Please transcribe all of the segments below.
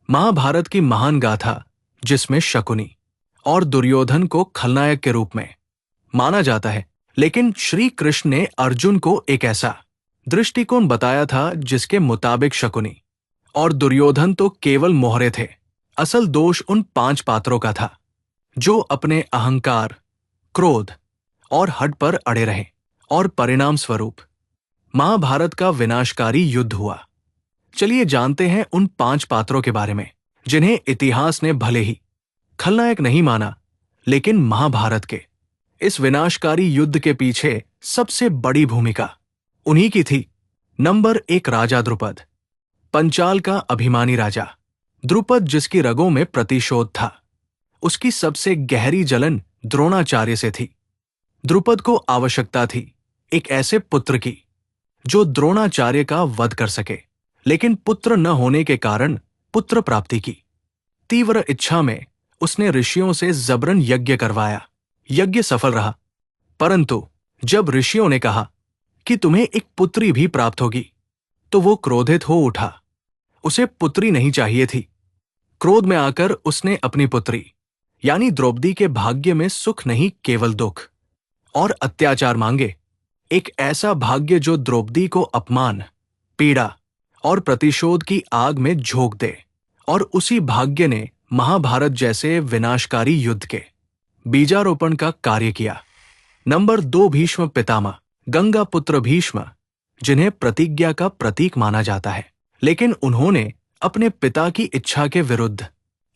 महाभारत की महान गाथा जिसमें शकुनी और दुर्योधन को खलनायक के रूप में माना जाता है, लेकिन श्री कृष्ण ने अर्जुन को एक ऐसा दृष्टिकोण बताया था जिसके मुताबिक शकुनी और दुर्योधन तो केवल मोहरे थे। असल दोष उन 5 पात्रों का था जो अपने अहंकार, क्रोध और हठ पर अड़े रहे, और परिणाम स्वरूप महाभारत का विनाशकारी युद्ध हुआ। चलिए जानते हैं उन 5 पात्रों के बारे में जिन्हें इतिहास ने भले ही खलनायक नहीं माना, लेकिन महाभारत के इस विनाशकारी युद्ध के पीछे सबसे बड़ी भूमिका उन्हीं की थी। नंबर 1, राजा द्रुपद। पंचाल का अभिमानी राजा द्रुपद, जिसकी रगों में प्रतिशोध था। उसकी सबसे गहरी जलन द्रोणाचार्य से थी। द्रुपद को आवश्यकता थी एक ऐसे पुत्र की जो द्रोणाचार्य का वध कर सके, लेकिन पुत्र न होने के कारण पुत्र प्राप्ति की तीव्र इच्छा में उसने ऋषियों से जबरन यज्ञ करवाया। यज्ञ सफल रहा, परंतु जब ऋषियों ने कहा कि तुम्हें एक पुत्री भी प्राप्त होगी, तो वो क्रोधित हो उठा। उसे पुत्री नहीं चाहिए थी। क्रोध में आकर उसने अपनी पुत्री यानी द्रौपदी के भाग्य में सुख नहीं, केवल दुख और अत्याचार मांगे। एक ऐसा भाग्य जो द्रौपदी को अपमान, पीड़ा और प्रतिशोध की आग में झोंक दे, और उसी भाग्य ने महाभारत जैसे विनाशकारी युद्ध के बीजारोपण का कार्य किया। नंबर 2, भीष्म पितामह। गंगा पुत्र भीष्म, जिन्हें प्रतिज्ञा का प्रतीक माना जाता है, लेकिन उन्होंने अपने पिता की इच्छा के विरुद्ध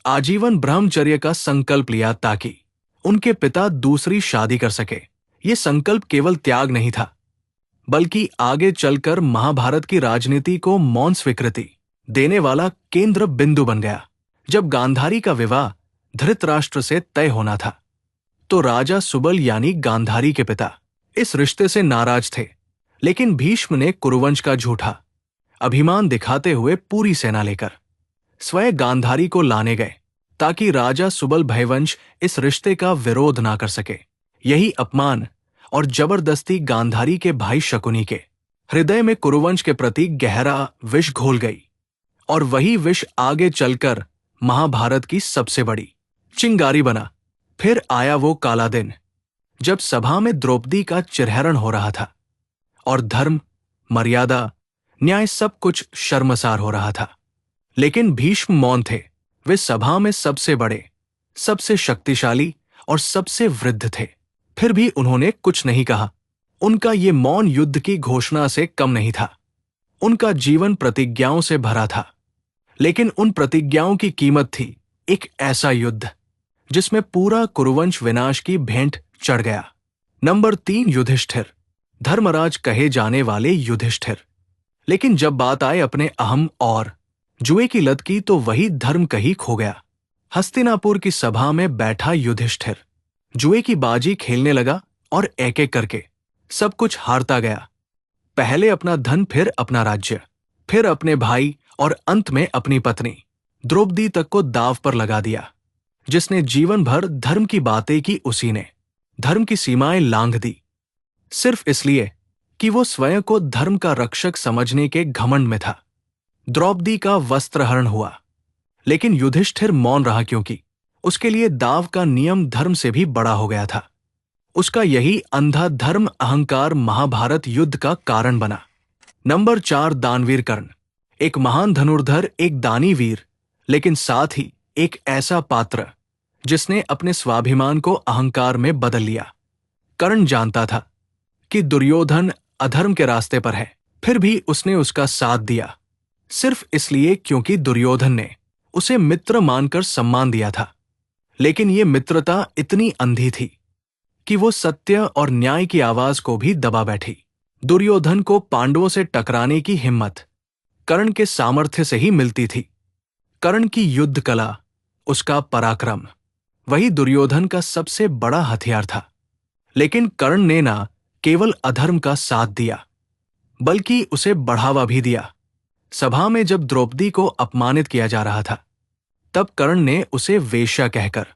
आजीवन ब्रह्मचर्य का संकल्प लिया ताकि उनके पिता दूसरी शादी कर सके। ये संकल्प केवल त्याग नहीं था, बल्कि आगे चलकर महाभारत की राजनीति को मौन स्वीकृति देने वाला केंद्र बिंदु बन गया। जब गांधारी का विवाह धृतराष्ट्र से तय होना था, तो राजा सुबल यानी गांधारी के पिता इस रिश्ते से नाराज थे, लेकिन भीष्म ने कुरुवंश का झूठा अभिमान दिखाते हुए पूरी सेना लेकर स्वयं गांधारी को लाने गए ताकि राजा सुबल भयवंश इस रिश्ते का विरोध ना कर सके। यही अपमान और जबरदस्ती गांधारी के भाई शकुनी के हृदय में कुरुवंश के प्रति गहरा विष घोल गई, और वही विष आगे चलकर महाभारत की सबसे बड़ी चिंगारी बना। फिर आया वो काला दिन जब सभा में द्रौपदी का चिरहरण हो रहा था और धर्म, मर्यादा, न्याय सब कुछ शर्मसार हो रहा था, लेकिन भीष्म मौन थे। वे सभा में सबसे बड़े, सबसे शक्तिशाली और सबसे वृद्ध थे, फिर भी उन्होंने कुछ नहीं कहा। उनका ये मौन युद्ध की घोषणा से कम नहीं था। उनका जीवन प्रतिज्ञाओं से भरा था, लेकिन उन प्रतिज्ञाओं की कीमत थी एक ऐसा युद्ध जिसमें पूरा कुरुवंश विनाश की भेंट चढ़ गया। नंबर 3, युधिष्ठिर। धर्मराज कहे जाने वाले युधिष्ठिर, लेकिन जब बात आए अपने अहम और जुए की लत की, तो वही धर्म कहीं खो गया। हस्तिनापुर की सभा में बैठा युधिष्ठिर जुए की बाजी खेलने लगा और एक एक करके सब कुछ हारता गया। पहले अपना धन, फिर अपना राज्य, फिर अपने भाई और अंत में अपनी पत्नी द्रौपदी तक को दांव पर लगा दिया। जिसने जीवन भर धर्म की बातें की, उसी ने धर्म की सीमाएं लांघ दी, सिर्फ इसलिए कि वो स्वयं को धर्म का रक्षक समझने के घमंड में था। द्रौपदी का वस्त्रहरण हुआ, लेकिन युधिष्ठिर मौन रहा, क्योंकि उसके लिए दाव का नियम धर्म से भी बड़ा हो गया था। उसका यही अंधा धर्म अहंकार महाभारत युद्ध का कारण बना। नंबर 4, दानवीर कर्ण। एक महान धनुर्धर, एक दानी वीर, लेकिन साथ ही एक ऐसा पात्र जिसने अपने स्वाभिमान को अहंकार में बदल लिया। कर्ण जानता था कि दुर्योधन अधर्म के रास्ते पर है, फिर भी उसने उसका साथ दिया, सिर्फ इसलिए क्योंकि दुर्योधन ने उसे मित्र मानकर सम्मान दिया था। लेकिन ये मित्रता इतनी अंधी थी कि वो सत्य और न्याय की आवाज को भी दबा बैठी। दुर्योधन को पांडवों से टकराने की हिम्मत कर्ण के सामर्थ्य से ही मिलती थी। कर्ण की युद्ध कला, उसका पराक्रम, वही दुर्योधन का सबसे बड़ा हथियार था। लेकिन कर्ण ने ना केवल अधर्म का साथ दिया, बल्कि उसे बढ़ावा भी दिया। सभा में जब द्रौपदी को अपमानित किया जा रहा था, तब कर्ण ने उसे वेश्या कहकर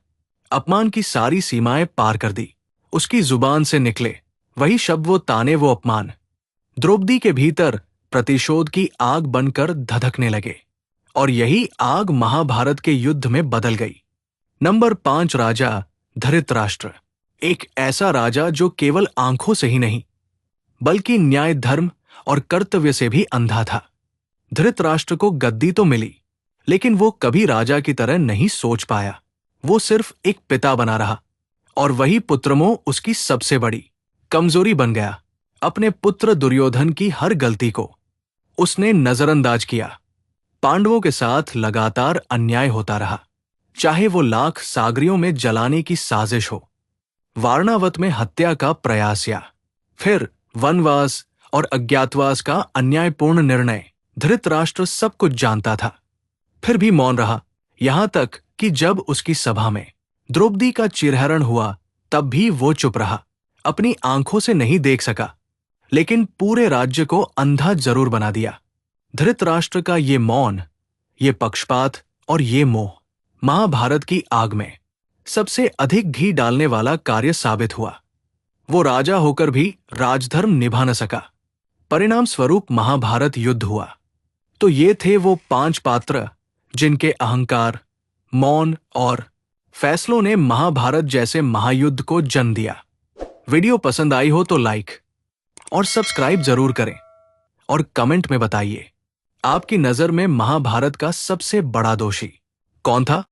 अपमान की सारी सीमाएं पार कर दी। उसकी जुबान से निकले वही शब्द, वो ताने, वो अपमान द्रौपदी के भीतर प्रतिशोध की आग बनकर धधकने लगे, और यही आग महाभारत के युद्ध में बदल गई। नंबर 5, राजा धृतराष्ट्र। एक ऐसा राजा जो केवल आंखों से ही नहीं बल्कि न्याय, धर्म और कर्तव्य से भी अंधा था। धृतराष्ट्र को गद्दी तो मिली, लेकिन वो कभी राजा की तरह नहीं सोच पाया। वो सिर्फ एक पिता बना रहा, और वही पुत्रमोह उसकी सबसे बड़ी कमजोरी बन गया। अपने पुत्र दुर्योधन की हर गलती को उसने नजरअंदाज किया। पांडवों के साथ लगातार अन्याय होता रहा, चाहे वो लाख सागरियों में जलाने की साजिश हो, वारणावत में हत्या का प्रयास, या फिर वनवास और अज्ञातवास का अन्यायपूर्ण निर्णय। धृतराष्ट्र सब कुछ जानता था, फिर भी मौन रहा। यहां तक कि जब उसकी सभा में द्रौपदी का चिरहरण हुआ, तब भी वो चुप रहा। अपनी आंखों से नहीं देख सका, लेकिन पूरे राज्य को अंधा जरूर बना दिया। धृतराष्ट्र का ये मौन, ये पक्षपात और ये मोह महाभारत की आग में सबसे अधिक घी डालने वाला कार्य साबित हुआ। वो राजा होकर भी राजधर्म निभा न सका। परिणाम स्वरूप महाभारत युद्ध हुआ। तो ये थे वो 5 पात्र जिनके अहंकार, मौन और फैसलों ने महाभारत जैसे महायुद्ध को जन्म दिया। वीडियो पसंद आई हो तो लाइक और सब्सक्राइब जरूर करें, और कमेंट में बताइए आपकी नजर में महाभारत का सबसे बड़ा दोषी कौन था।